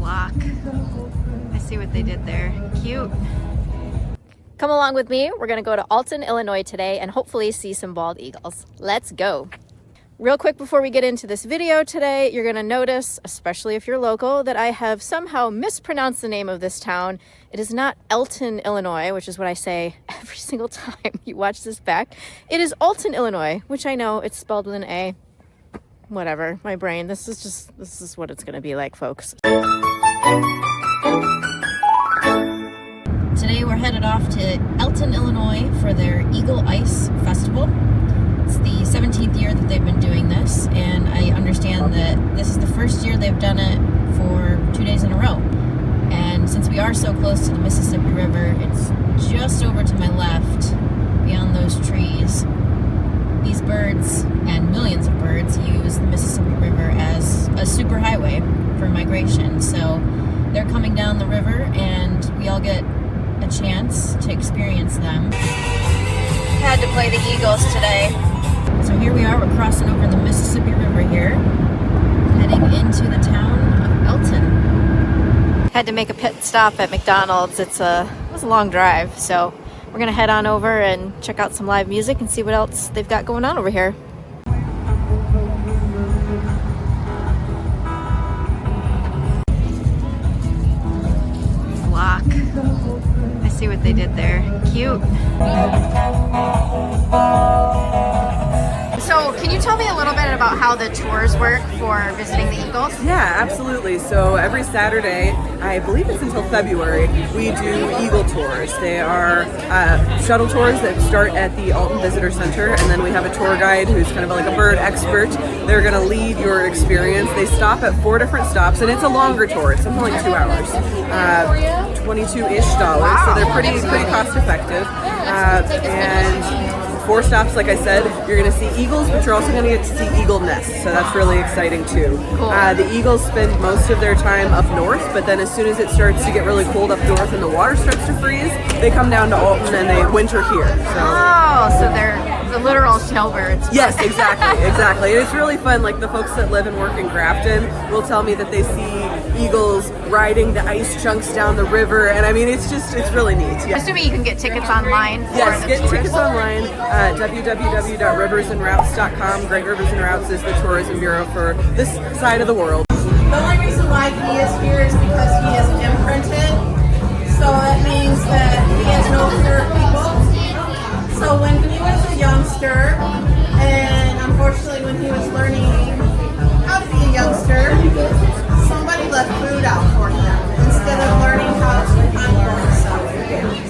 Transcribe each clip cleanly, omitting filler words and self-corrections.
Block. I see what they did there. Cute. Come along with me. We're going to go to Alton, Illinois today and hopefully see some bald eagles. Let's go. Real quick before we get into this video today, you're going to notice, especially if you're local, that I have somehow mispronounced the name of this town. It is not Alton, Illinois, which is what I say every single time you watch this back. It is Alton, Illinois, which I know it's spelled with an A. Whatever, my brain, this is what it's going to be like, folks. Today we're headed off to Alton, Illinois for their Eagle Ice Festival. It's the 17th year that they've been doing this, and I understand that this is the first year they've done it for 2 days in a row. And since we are so close to the Mississippi River, it's just over to my left, beyond those trees. These birds, and millions of birds, use the Mississippi River as a superhighway for migration. So they're coming down the river, and we all get a chance to experience them. Had to play the Eagles today. So here we are, we're crossing over the Mississippi River here, heading into the town of Alton. Had to make a pit stop at McDonald's. It was a long drive, so we're gonna head on over and check out some live music and see what else they've got going on over here. Block. I see what they did there. Cute. So, can you tell me a little bit about how the tours work for visiting the Eagles? Yeah, absolutely. So every Saturday, I believe it's until February, we do Eagle tours. They are shuttle tours that start at the Alton Visitor Center, and then we have a tour guide who's kind of like a bird expert. They're going to lead your experience. They stop at 4 different stops, and it's a longer tour. It's something like 2 hours. $22-ish. Wow. So they're pretty cost effective. And 4 stops, like I said, you're going to see eagles, but you're also going to get to see eagle nests, so that's really exciting too. Cool. The eagles spend most of their time up north, but then as soon as it starts to get really cold up north and the water starts to freeze, they come down to Alton and they winter here. So they're the literal snowbirds. Yes, exactly. And it's really fun. Like the folks that live and work in Grafton will tell me that they see eagles riding the ice chunks down the river, and I mean it's really neat. Yeah. Assuming you can get tickets online. Yes, get tickets online. www.riversandroutes.com. Great Rivers and Routes is the tourism bureau for this side of the world. The only reason why he is here is because he is imprinted. So that means that he has no fear of people. So when he was a youngster, and unfortunately when he was learning how to be a youngster, somebody left food out for him instead of learning how to handle himself.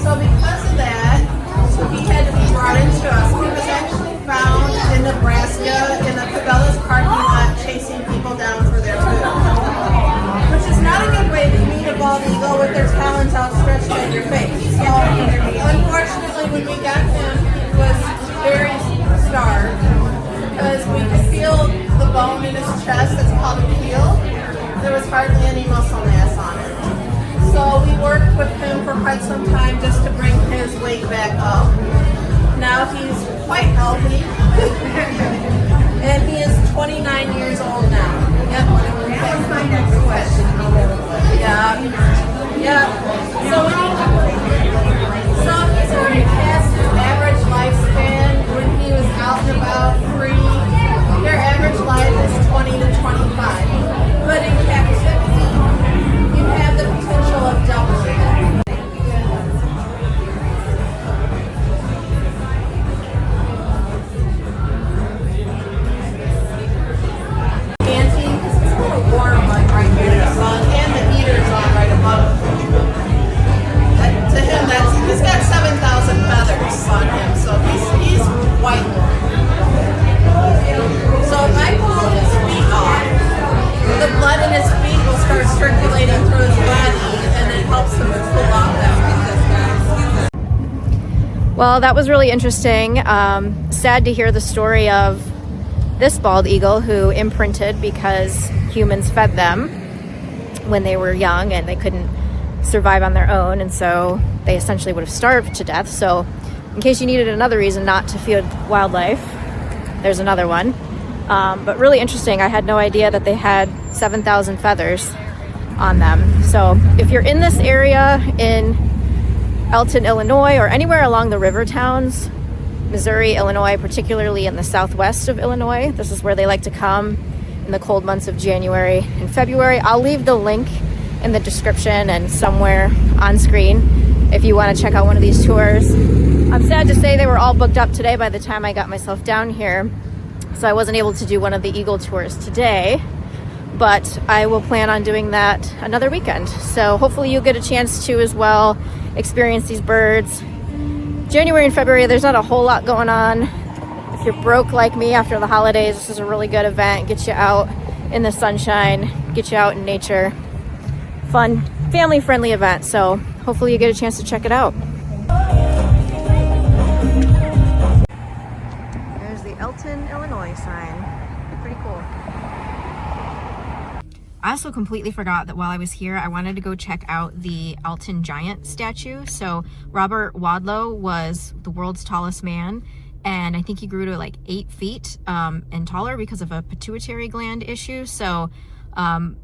So because of that, he had to be brought into us. He was actually found in Nebraska in a Cabela's parking lot chasing people down for their food, which is not a good way to meet a bald eagle with their talons outstretched at your face. So unfortunately, when we got him, he was very starved because we could feel the bone in his chest. That's called a keel. There was hardly any muscle mass on it. So we worked with him for quite some time just to bring his weight back up. Now he's quite healthy, and he is 29 years old now. Yep. Yeah. So he's already past his average lifespan. When he was out and about free, their average life is 20 to 25. But in captivity, you have the potential of doubling that. He's got 7,000 feathers on him, so he's white. So if I pull his feet off, the blood in his feet will start circulating through his body, and it helps him to cool off that way. Well, that was really interesting. Sad to hear the story of this bald eagle who imprinted because humans fed them when they were young and they couldn't survive on their own, and so they essentially would have starved to death. So in case you needed another reason not to feed wildlife, there's another one. But really interesting. I had no idea that they had 7,000 feathers. on them. So if you're in this area in Alton, Illinois, or anywhere along the river towns, Missouri, Illinois, particularly in the southwest of Illinois, this is where they like to come in the cold months of January and February. I'll leave the link in the description and somewhere on screen if you want to check out one of these tours. I'm sad to say they were all booked up today by the time I got myself down here, so I wasn't able to do one of the eagle tours today, but I will plan on doing that another weekend. So hopefully you'll get a chance to as well experience these birds. January and February, there's not a whole lot going on. If you're broke like me after the holidays, this is a really good event. Get you out in the sunshine, get you out in nature. Fun, family-friendly event, so hopefully you get a chance to check it out. There's the Alton, Illinois sign. Pretty cool. I also completely forgot that while I was here, I wanted to go check out the Alton Giant statue. So Robert Wadlow was the world's tallest man, and I think he grew to like 8 feet and taller because of a pituitary gland issue. So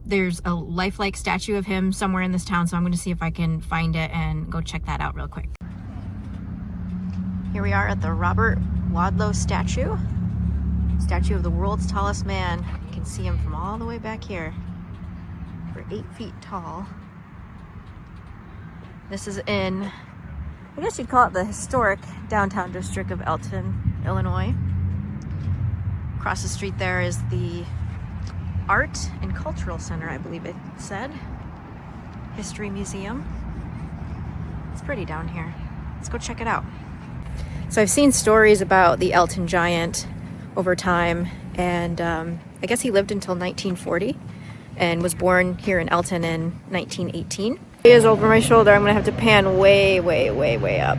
there's a lifelike statue of him somewhere in this town, so I'm going to see if I can find it and go check that out real quick. Here we are at the Robert Wadlow statue of the world's tallest man. You can see him from all the way back here. For 8 feet tall. This is in, I guess you'd call it the historic downtown district of Alton, Illinois. Across the street there is the Art and Cultural Center, I believe it said. History Museum. It's pretty down here. Let's go check it out. So I've seen stories about the Alton Giant over time, and I guess he lived until 1940. And was born here in Alton in 1918. He is over my shoulder. I'm gonna have to pan way, way, way, way up.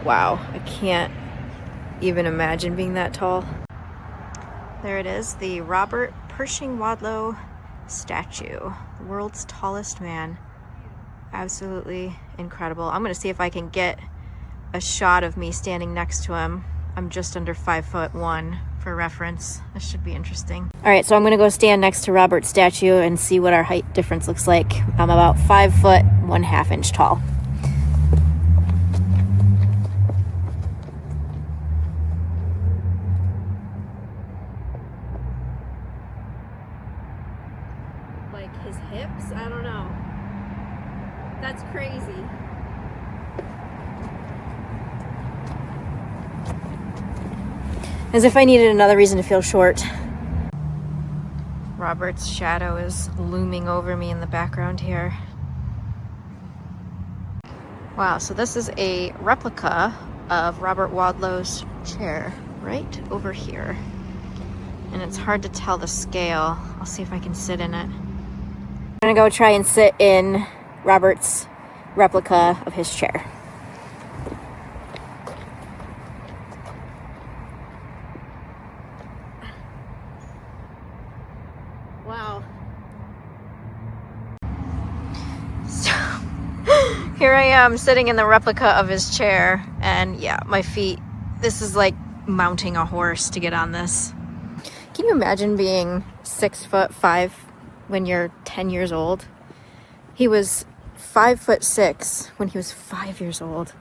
Wow, I can't even imagine being that tall. There it is, the Robert Pershing Wadlow statue, the world's tallest man. Absolutely incredible. I'm gonna see if I can get a shot of me standing next to him. I'm just under 5'1" for reference. This should be interesting. All right, so I'm gonna go stand next to Robert's statue and see what our height difference looks like. I'm about 5 foot 1/2 inch tall. Like his hips? I don't know. That's crazy. As if I needed another reason to feel short. Robert's shadow is looming over me in the background here. Wow, so this is a replica of Robert Wadlow's chair right over here. And it's hard to tell the scale. I'll see if I can sit in it. I'm gonna go try and sit in Robert's replica of his chair. Wow. So here I am sitting in the replica of his chair, and yeah, my feet, this is like mounting a horse to get on this. Can you imagine being 6'5" when you're 10 years old? He was 5'6" when he was 5 years old.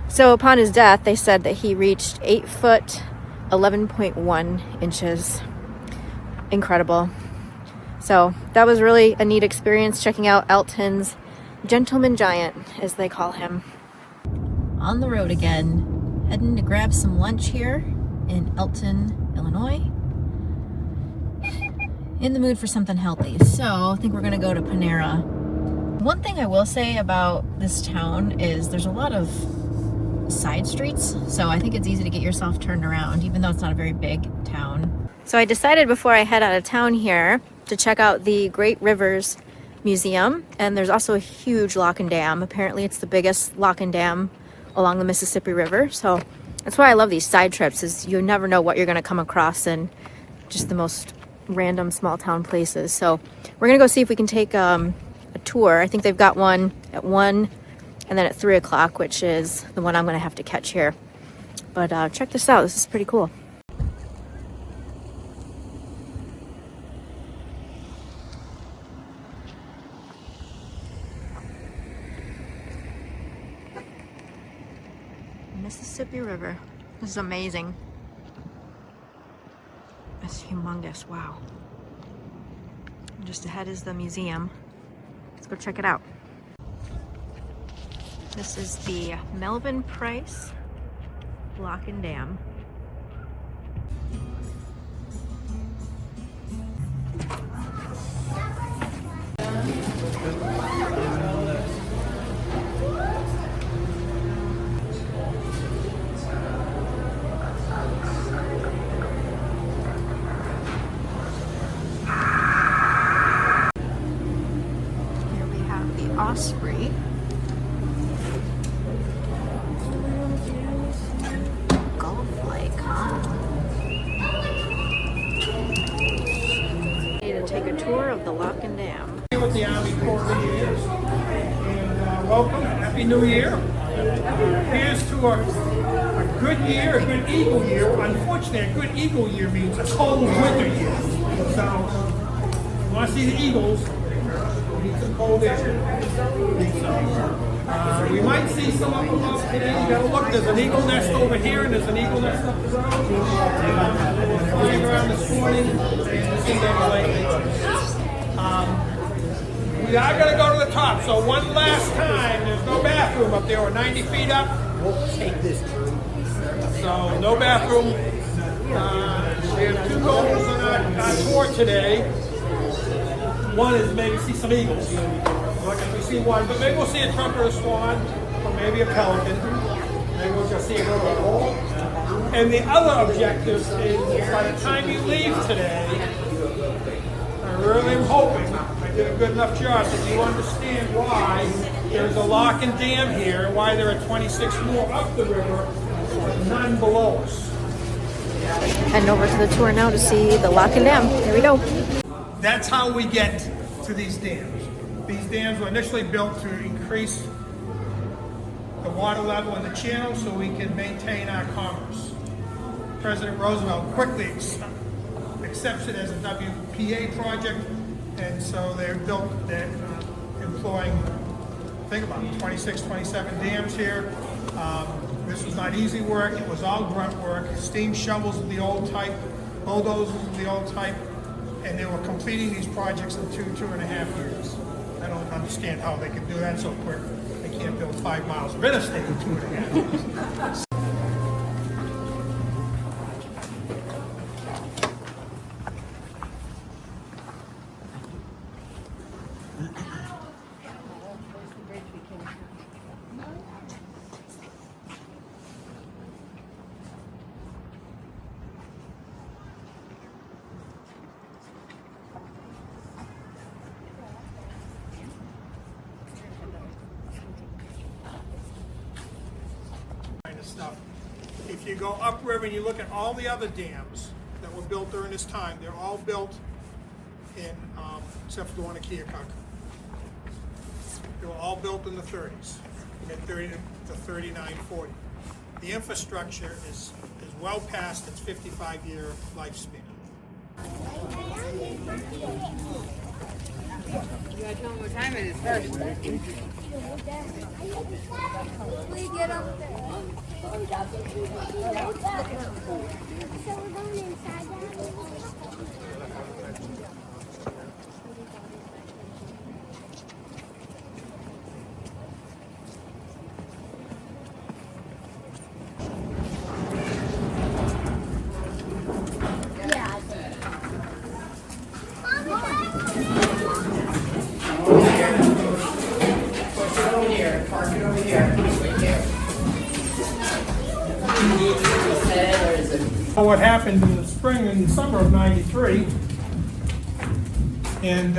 So upon his death, they said that he reached 8 foot 11.1 inches. Incredible. So that was really a neat experience, checking out Alton's Gentleman Giant, as they call him. On the road again, heading to grab some lunch here in Alton, Illinois. In the mood for something healthy, so I think we're gonna go to Panera. One thing I will say about this town is there's a lot of side streets, so I think it's easy to get yourself turned around, even though it's not a very big town. So I decided before I head out of town here to check out the Great Rivers Museum, and there's also a huge lock and dam. Apparently it's the biggest lock and dam along the Mississippi River, so that's why I love these side trips, is you never know what you're gonna come across in just the most random small town places. So we're gonna go see if we can take a tour. I think they've got one at 1 and then at 3 o'clock, which is the one I'm gonna have to catch here. But check this out, this is pretty cool. Mississippi River. This is amazing. It's humongous, wow. Just ahead is the museum. Let's go check it out. This is the Melvin Price Lock and Dam. Osprey. Golf Lake, huh? Need to take a tour of the Lock and Dam. Here with the Army Corps of Engineers, and welcome, Happy New Year. Here's to a good year, a good eagle year. Unfortunately, a good eagle year means a cold winter year. So, you want to see the eagles, we need some cold air. We might see some of them up today. You gotta look, there's an eagle nest over here, and there's an eagle nest up the road. Flying around this morning, and see them lately. We are going to go to the top, so one last time, there's no bathroom up there. We're 90 feet up. We'll take this room. So, no bathroom. We have two goals on our tour today. One is maybe see some eagles. Like if we see one, but maybe we'll see a trumpeter swan, or maybe a pelican. Maybe we'll just see a little hole. And the other objective is by the time you leave today, I really am hoping I did a good enough job that you understand why there's a lock and dam here, and why there are 26 more up the river, none below us. Heading over to the tour now to see the Lock and Dam. Here we go. That's how we get to these dams. These dams were initially built to increase the water level in the channel so we can maintain our commerce. President Roosevelt quickly accepts it as a WPA project, and so they're employing, think about it, 26, 27 dams here. This was not easy work. It was all grunt work. Steam shovels of the old type, bulldozers of the old type, and they were completing these projects in 2.5 years. I don't understand how they can do that so quick. They can't build 5 miles of interstate in 2.5 years. Stuff. If you go upriver and you look at all the other dams that were built during this time, they're all built in, except for the one at Keokuk. They were all built in the 30s, mid-30 to 39, 40. The infrastructure is well past its 55-year lifespan. You gotta tell them what time it is first. We get up there. So we're going inside What happened in the spring and summer of '93, and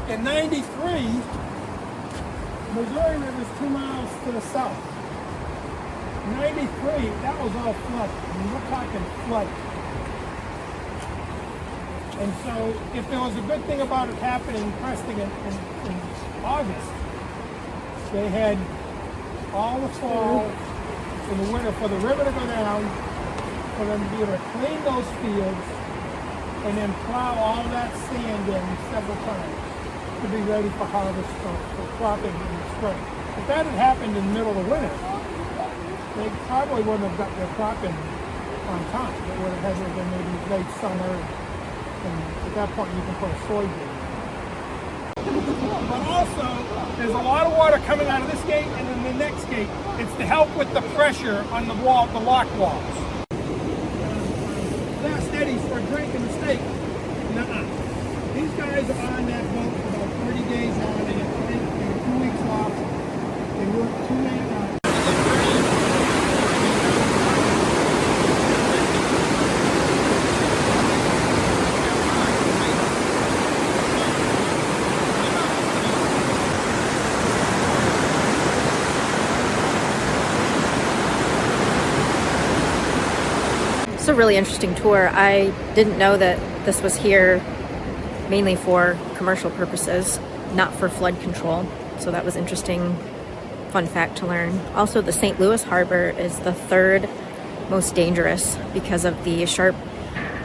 in '93, Missouri River is 2 miles to the south. 93, that was all flooded. I mean, we're talking flood. And so if there was a good thing about it happening in Preston in August, they had all the fall in the winter for the river to go down, for them to be able to clean those fields, and then plow all that sand in several times to be ready for harvest for cropping in the spring. If that had happened in the middle of the winter, they probably wouldn't have got their cropping on time. It would have had to have been maybe late summer, and at that point you can put a soybean. But also, there's a lot of water coming out of this gate and then the next gate. It's to help with the pressure on the wall, the lock walls. Fast Eddie's for a drink and a steak. Nuh-uh. These guys are on that boat for about 30 days on. They get 2 weeks off. They work 2 days out. It's a really interesting tour. I didn't know that this was here mainly for commercial purposes, not for flood control. So that was interesting, fun fact to learn. Also, the St. Louis Harbor is the 3rd most dangerous because of the sharp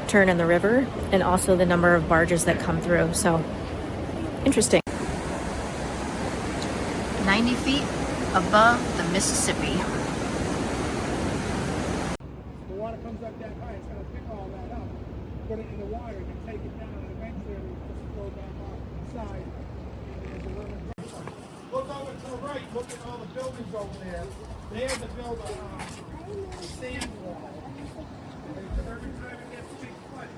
turn in the river and also the number of barges that come through. So interesting. 90 feet above the Mississippi. Water comes up that high, it's going to pick all that up, put it in the water, and take it down, and eventually it will just flow back off the side. And there's a little look over to the right, look at all the buildings over there. They had to build a sand wall. Because every time it gets big flood.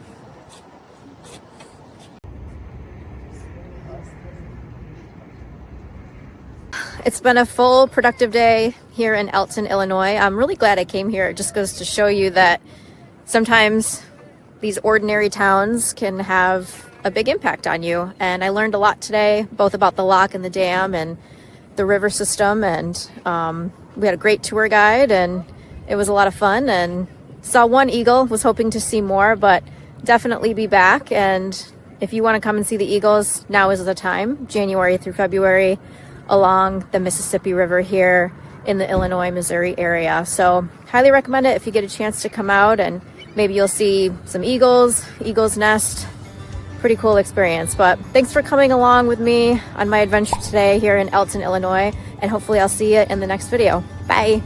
It's been a full productive day here in Alton, Illinois. I'm really glad I came here. It just goes to show you that sometimes these ordinary towns can have a big impact on you. And I learned a lot today, both about the lock and the dam and the river system. And we had a great tour guide and it was a lot of fun, and saw one eagle, was hoping to see more, but definitely be back. And if you want to come and see the eagles, now is the time, January through February, along the Mississippi River here in the Illinois-Missouri area. So highly recommend it if you get a chance to come out, and maybe you'll see some eagles, eagle's nest. Pretty cool experience. But thanks for coming along with me on my adventure today here in Alton, Illinois, and hopefully I'll see you in the next video. Bye.